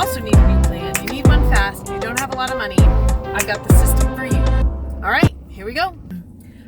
also need to be planned, you need one fast, you don't have a lot of money, I've got the system for you. All right, here we go.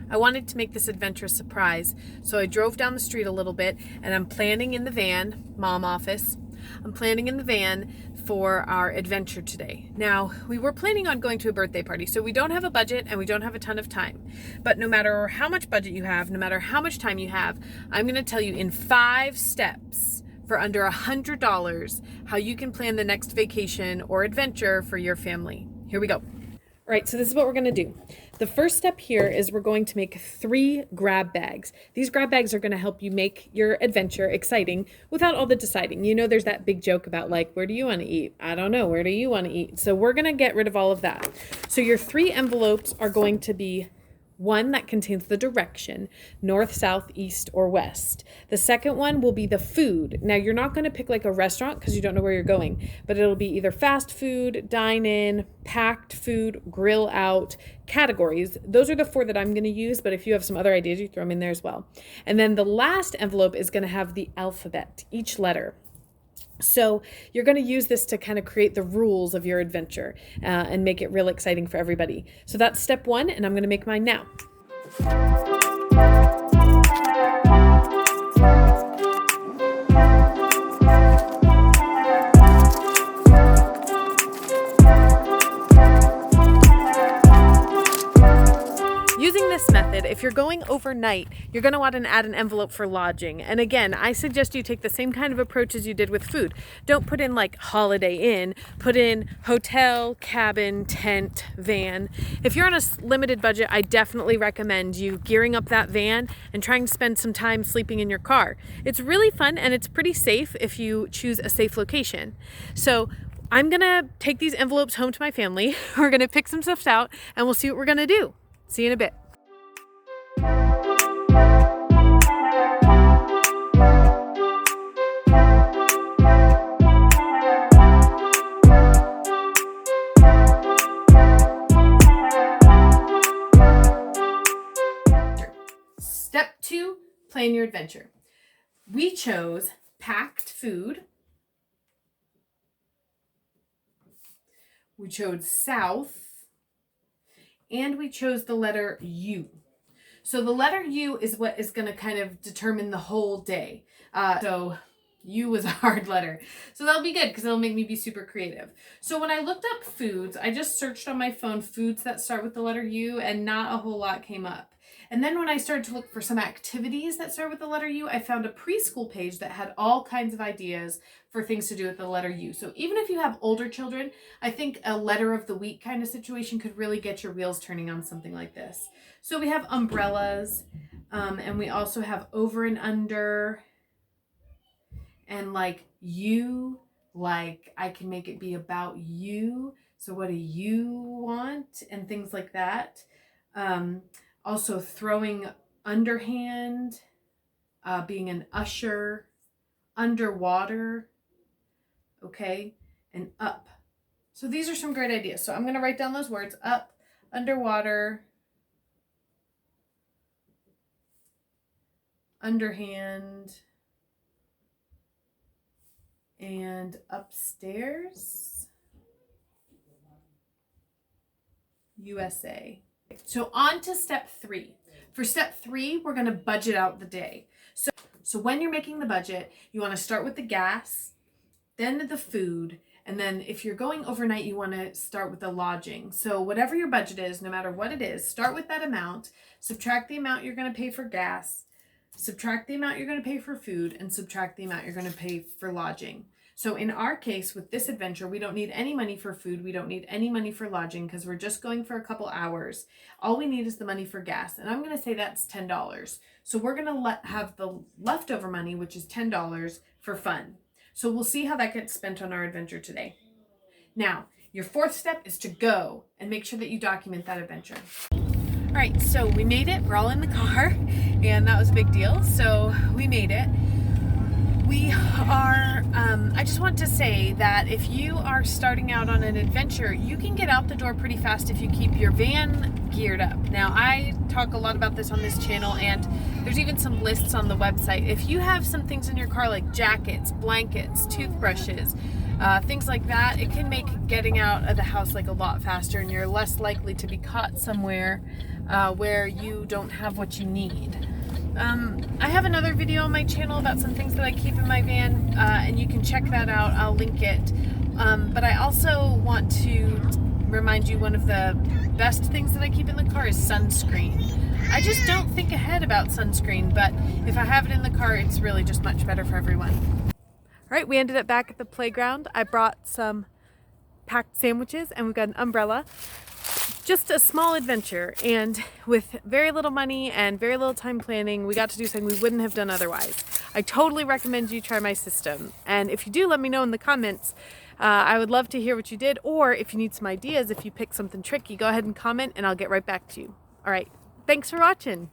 I wanted to make this adventure a surprise, so I drove down the street a little bit, and I'm planning in the van, mom office, I'm planning in the van for our adventure today. Now, we were planning on going to a birthday party, so we don't have a budget and we don't have a ton of time. But no matter how much budget you have, no matter how much time you have, I'm going to tell you in 5 steps for under $100 how you can plan the next vacation or adventure for your family. Here we go. All right, so this is what we're going to do. The first step here is we're going to make 3 grab bags. These grab bags are going to help you make your adventure exciting without all the deciding. You know, there's that big joke about like, where do you want to eat? I don't know. Where do you want to eat? So we're going to get rid of all of that. So your 3 envelopes are going to be one that contains the direction, north, south, east, or west. The second one will be the food. Now, you're not going to pick like a restaurant because you don't know where you're going, but it'll be either fast food, dine in, packed food, grill out, categories. Those are the 4 that I'm going to use, but if you have some other ideas, you throw them in there as well. And then the last envelope is going to have the alphabet, each letter. So you're going to use this to kind of create the rules of your adventure and make it real exciting for everybody. So that's step 1, and I'm going to make mine now. Using this method, if you're going overnight, you're going to want to add an envelope for lodging. And again, I suggest you take the same kind of approach as you did with food. Don't put in like Holiday Inn, put in hotel, cabin, tent, van. If you're on a limited budget, I definitely recommend you gearing up that van and trying to spend some time sleeping in your car. It's really fun and it's pretty safe if you choose a safe location. So I'm going to take these envelopes home to my family. We're going to pick some stuff out and we'll see what we're going to do. See you in a bit. Step 2, plan your adventure. We chose packed food. We chose south. And we chose the letter U. So the letter U is what is going to kind of determine the whole day. So U was a hard letter. So that'll be good because it'll make me be super creative. So when I looked up foods, I just searched on my phone foods that start with the letter U and not a whole lot came up. And then when I started to look for some activities that start with the letter U, I found a preschool page that had all kinds of ideas for things to do with the letter U. So even if you have older children, I think a letter of the week kind of situation could really get your wheels turning on something like this. So we have umbrellas, and we also have over and under, and like you, like I can make it be about you. So what do you want? And things like that. Also throwing underhand, being an usher, underwater, okay, and up. So these are some great ideas. So I'm going to write down those words: up, underwater, underhand, and upstairs, USA. So on to step 3. For step 3, we're going to budget out the day. So when you're making the budget, you want to start with the gas, then the food, and then if you're going overnight, you want to start with the lodging. So whatever your budget is, no matter what it is, start with that amount, subtract the amount you're going to pay for gas, subtract the amount you're going to pay for food, and subtract the amount you're going to pay for lodging. So in our case, with this adventure, we don't need any money for food. We don't need any money for lodging because we're just going for a couple hours. All we need is the money for gas. And I'm going to say that's $10. So we're going to have the leftover money, which is $10 for fun. So we'll see how that gets spent on our adventure today. Now, your 4th step is to go and make sure that you document that adventure. All right, so we made it. We're all in the car, and that was a big deal. So we made it. We are, I just want to say that if you are starting out on an adventure, you can get out the door pretty fast if you keep your van geared up. Now, I talk a lot about this on this channel, and there's even some lists on the website. If you have some things in your car like jackets, blankets, toothbrushes, things like that. It can make getting out of the house like a lot faster, and you're less likely to be caught somewhere where you don't have what you need. I have another video on my channel about some things that I keep in my van, and you can check that out. I'll link it. But I also want to remind you, one of the best things that I keep in the car is sunscreen. I just don't think ahead about sunscreen, but if I have it in the car, it's really just much better for everyone. All right, we ended up back at the playground. I brought some packed sandwiches, and we've got an umbrella. Just a small adventure, and with very little money and very little time planning, we got to do something we wouldn't have done otherwise. I totally recommend you try my system, and if you do, let me know in the comments. I would love to hear what you did, or if you need some ideas, if you pick something tricky, go ahead and comment and I'll get right back to you. All right, thanks for watching.